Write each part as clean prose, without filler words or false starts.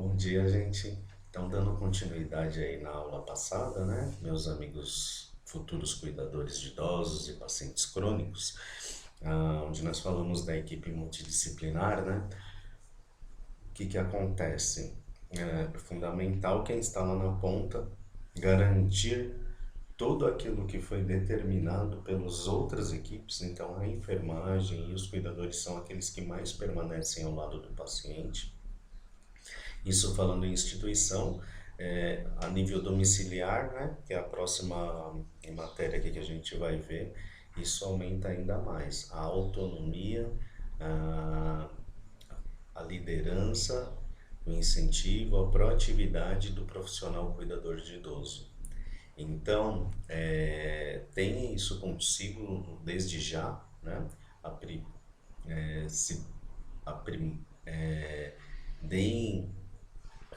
Bom dia, gente. Então, dando continuidade aí na aula passada, né? Meus amigos futuros cuidadores de idosos e pacientes crônicos, onde nós falamos da equipe multidisciplinar, né? O que que acontece? É fundamental quem está lá na ponta garantir tudo aquilo que foi determinado pelas outras equipes. Então, a enfermagem e os cuidadores são aqueles que mais permanecem ao lado do paciente. Isso falando em instituição, a nível domiciliar, né, que é a próxima matéria aqui que a gente vai ver, isso aumenta ainda mais a autonomia, a, a liderança, o incentivo, a proatividade do profissional cuidador de idoso. Então, tenha isso consigo desde já, né? A, pri- se, a, prim- Deem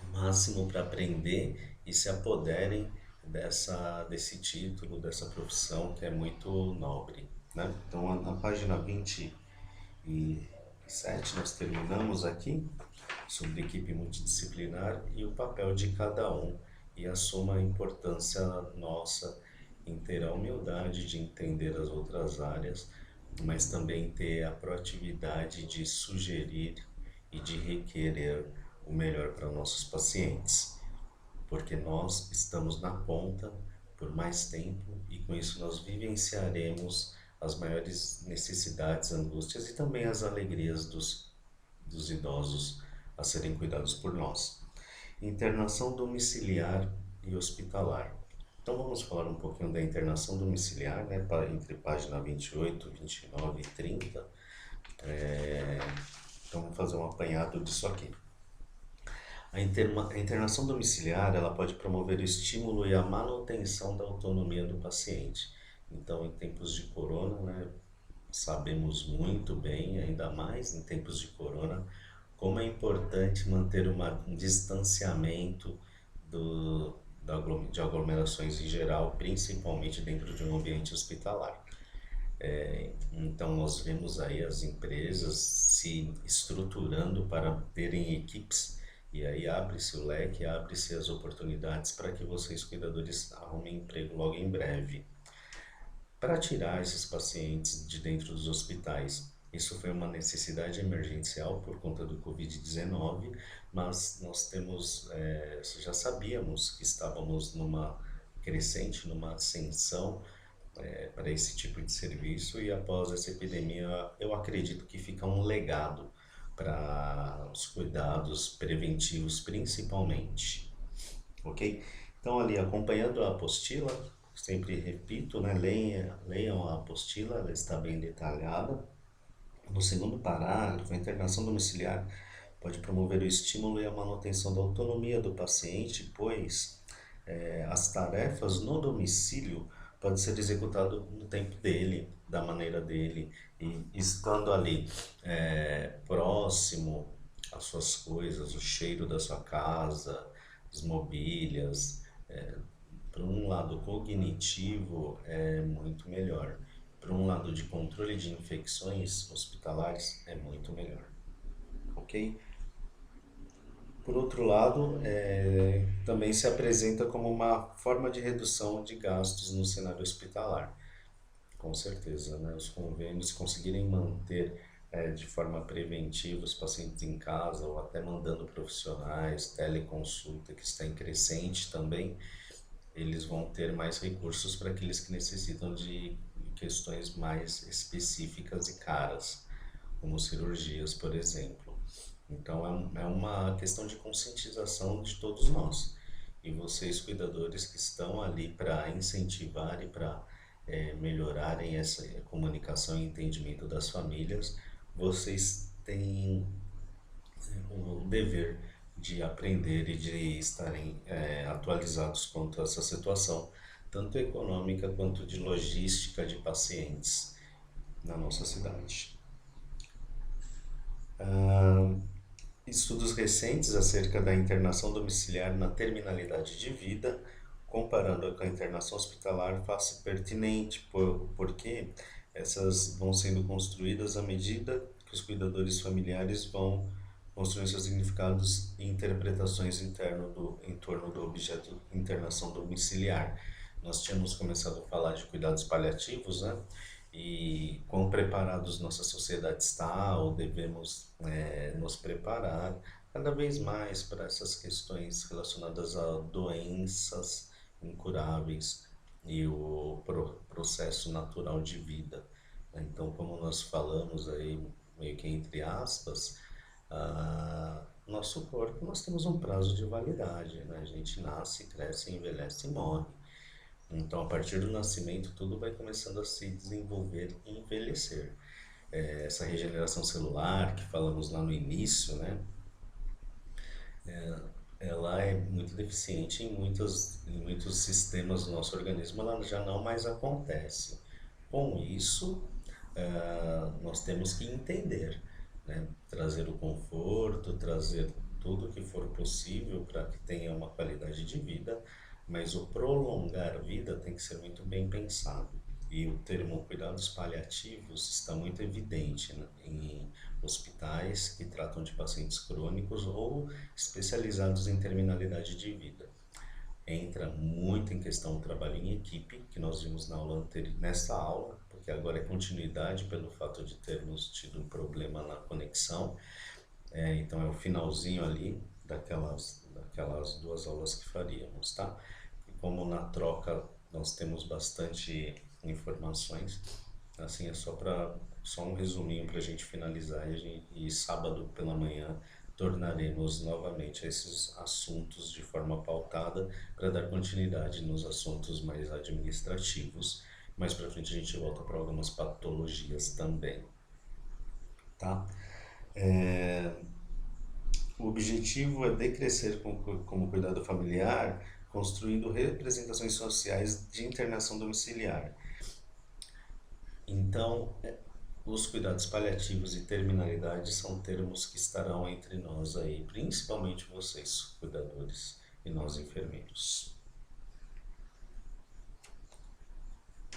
o máximo para aprender e se apoderem desse título, dessa profissão que é muito nobre, né? Então, na página 27, nós terminamos aqui sobre equipe multidisciplinar e o papel de cada um e assuma a importância nossa em ter a humildade de entender as outras áreas, mas também ter a proatividade de sugerir e de requerer o melhor para nossos pacientes, porque nós estamos na ponta por mais tempo e com isso nós vivenciaremos as maiores necessidades, angústias e também as alegrias dos idosos a serem cuidados por nós. Internação domiciliar e hospitalar. Então vamos falar um pouquinho da internação domiciliar, né, entre página 28, 29 e 30. Então vamos fazer um apanhado disso aqui. A internação domiciliar ela pode promover o estímulo e a manutenção da autonomia do paciente. Então, em tempos de corona, né, sabemos muito bem, ainda mais em tempos de corona, como é importante manter um distanciamento de aglomerações em geral, principalmente dentro de um ambiente hospitalar. Então, nós vemos aí as empresas se estruturando para terem equipes, e aí abre-se o leque, abre-se as oportunidades para que vocês, cuidadores, arrumem emprego logo em breve para tirar esses pacientes de dentro dos hospitais. Isso foi uma necessidade emergencial por conta do Covid-19, mas nós já sabíamos que estávamos numa crescente, numa ascensão para esse tipo de serviço e após essa epidemia eu acredito que fica um legado para os cuidados preventivos principalmente, ok? Então ali acompanhando a apostila, sempre repito, né? Leiam a apostila, ela está bem detalhada. No segundo parágrafo, a internação domiciliar pode promover o estímulo e a manutenção da autonomia do paciente, pois as tarefas no domicílio podem ser executadas no tempo dele, da maneira dele, e estando ali próximo às suas coisas, o cheiro da sua casa, as mobílias, para um lado cognitivo é muito melhor. Para um lado de controle de infecções hospitalares é muito melhor, ok? Por outro lado, também se apresenta como uma forma de redução de gastos no cenário hospitalar. Com certeza, né? Os convênios conseguirem manter de forma preventiva os pacientes em casa ou até mandando profissionais, teleconsulta que está em crescente também, eles vão ter mais recursos para aqueles que necessitam de questões mais específicas e caras, como cirurgias, por exemplo. Então é uma questão de conscientização de todos nós. E vocês, cuidadores que estão ali para incentivar e para melhorarem essa comunicação e entendimento das famílias, vocês têm o dever de aprender e de estarem atualizados quanto a essa situação, tanto econômica quanto de logística de pacientes na nossa cidade. Estudos recentes acerca da internação domiciliar na terminalidade de vida, comparando com a internação hospitalar, faz pertinente, porque essas vão sendo construídas à medida que os cuidadores familiares vão construindo seus significados e interpretações em torno do objeto de internação domiciliar. Nós tínhamos começado a falar de cuidados paliativos, né? E quão preparados nossa sociedade está, ou devemos nos preparar cada vez mais para essas questões relacionadas a doenças incuráveis e o processo natural de vida, né? Então, como nós falamos aí, meio que entre aspas, nosso corpo, nós temos um prazo de validade, né? A gente nasce, cresce, envelhece e morre. Então, a partir do nascimento, tudo vai começando a se desenvolver e envelhecer. Essa regeneração celular que falamos lá no início, né? Ela é muito deficiente em muitos sistemas do nosso organismo, ela já não mais acontece. Com isso, nós temos que entender, né? Trazer o conforto, trazer tudo o que for possível para que tenha uma qualidade de vida, mas o prolongar a vida tem que ser muito bem pensado. E o termo cuidados paliativos está muito evidente, né, em hospitais que tratam de pacientes crônicos ou especializados em terminalidade de vida. Entra muito em questão o trabalho em equipe, que nós vimos na aula anterior, nesta aula, porque agora é continuidade pelo fato de termos tido um problema na conexão. Então é o finalzinho ali daquelas duas aulas que faríamos, tá? E como na troca nós temos bastante informações, assim é só um resuminho para a gente finalizar e sábado pela manhã tornaremos novamente a esses assuntos de forma pautada para dar continuidade nos assuntos mais administrativos. Mais para frente a gente volta para algumas patologias também, tá? O objetivo é decrescer como cuidado familiar, construindo representações sociais de internação domiciliar. Então, os cuidados paliativos e terminalidade são termos que estarão entre nós aí, principalmente vocês, cuidadores, e nós, enfermeiros.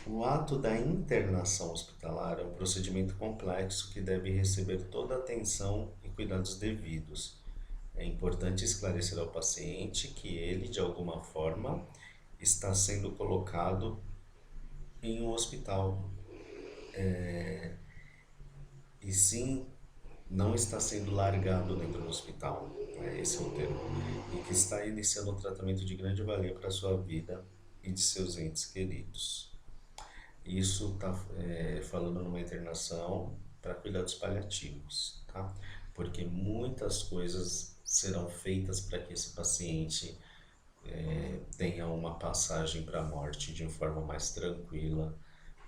O ato da internação hospitalar é um procedimento complexo que deve receber toda a atenção e cuidados devidos. É importante esclarecer ao paciente que ele, de alguma forma, está sendo colocado em um hospital, e sim não está sendo largado dentro do hospital, né? Esse é o termo, e que está iniciando um tratamento de grande valia para a sua vida e de seus entes queridos. Isso está falando numa internação para cuidados paliativos, tá? Porque muitas coisas serão feitas para que esse paciente tenha uma passagem para a morte de uma forma mais tranquila,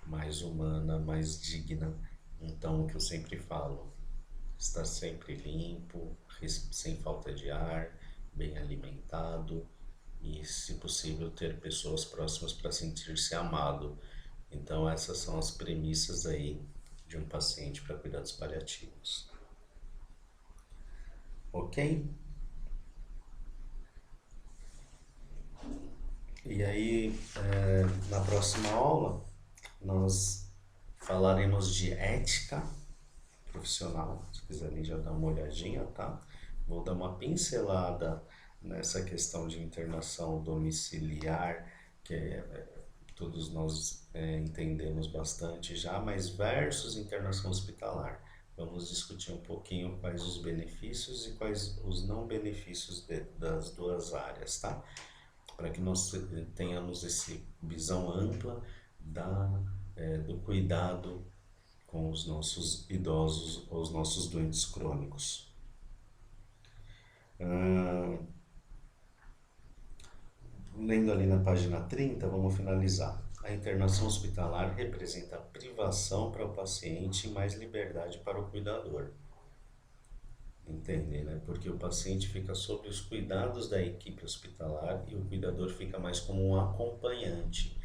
mais humana, mais digna. Então, o que eu sempre falo, estar sempre limpo, sem falta de ar, bem alimentado e, se possível, ter pessoas próximas para sentir-se amado. Então, essas são as premissas aí de um paciente para cuidados paliativos. Ok? E aí, na próxima aula, nós falaremos de ética profissional. Se quiserem já dar uma olhadinha, tá? Vou dar uma pincelada nessa questão de internação domiciliar, que todos nós entendemos bastante já, mas versus internação hospitalar. Vamos discutir um pouquinho quais os benefícios e quais os não benefícios das duas áreas, tá? Para que nós tenhamos essa visão ampla do cuidado com os nossos idosos ou os nossos doentes crônicos. Lendo ali na página 30, vamos finalizar. A internação hospitalar representa privação para o paciente e mais liberdade para o cuidador. Entender, né? Porque o paciente fica sob os cuidados da equipe hospitalar e o cuidador fica mais como um acompanhante.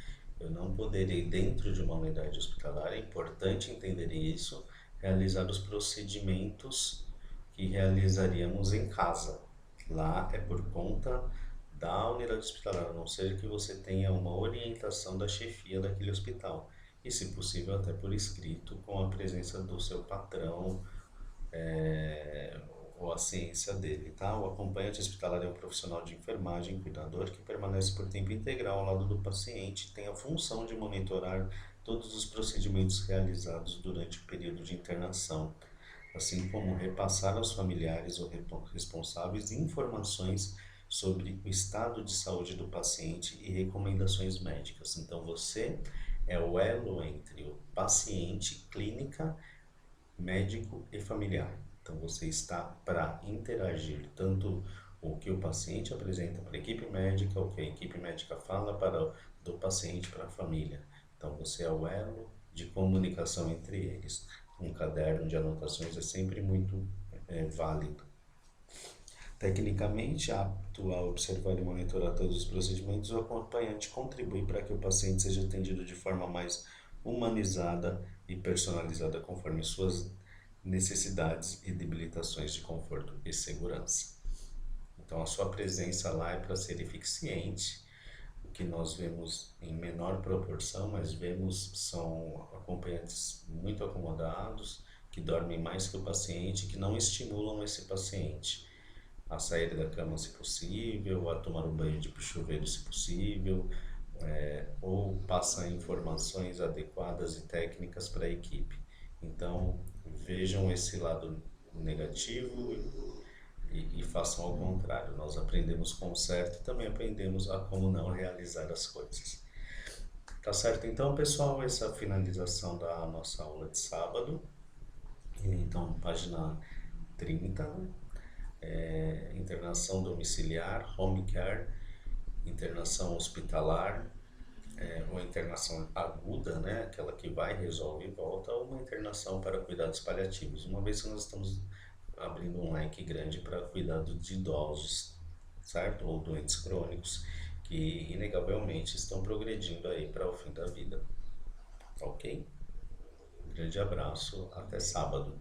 Eu não poderei, dentro de uma unidade hospitalar, é importante entender isso, realizar os procedimentos que realizaríamos em casa. Lá é por conta da unidade hospitalar, a não ser que você tenha uma orientação da chefia daquele hospital. E, se possível, até por escrito, com a presença do seu patrão, ou a ciência dele, tá? O acompanhante hospitalar é um profissional de enfermagem, cuidador, que permanece por tempo integral ao lado do paciente e tem a função de monitorar todos os procedimentos realizados durante o período de internação, assim como repassar aos familiares ou responsáveis informações sobre o estado de saúde do paciente e recomendações médicas. Então, você é o elo entre o paciente, clínica, médico e familiar. Então, você está para interagir tanto o que o paciente apresenta para a equipe médica, o que a equipe médica fala para do paciente para a família. Então, você é o elo de comunicação entre eles. Um caderno de anotações é sempre muito válido. Tecnicamente apto a observar e monitorar todos os procedimentos, o acompanhante contribui para que o paciente seja atendido de forma mais humanizada e personalizada conforme suas necessidades e debilitações de conforto e segurança. Então, a sua presença lá é para ser eficiente. O que nós vemos em menor proporção, mas vemos são acompanhantes muito acomodados, que dormem mais que o paciente, que não estimulam esse paciente a sair da cama se possível, a tomar um banho de chuveiro se possível, ou passa informações adequadas e técnicas para a equipe. Então, vejam esse lado negativo e façam ao contrário. Nós aprendemos com o certo e também aprendemos a como não realizar as coisas. Tá certo? Então, pessoal, essa é a finalização da nossa aula de sábado. Então, página 30, internação domiciliar, home care, internação hospitalar, ou internação aguda, né, aquela que vai, resolve e volta, ou uma internação para cuidados paliativos, uma vez que nós estamos abrindo um leque grande para cuidado de idosos, certo? Ou doentes crônicos, que inegavelmente estão progredindo aí para o fim da vida, ok? Um grande abraço, até sábado.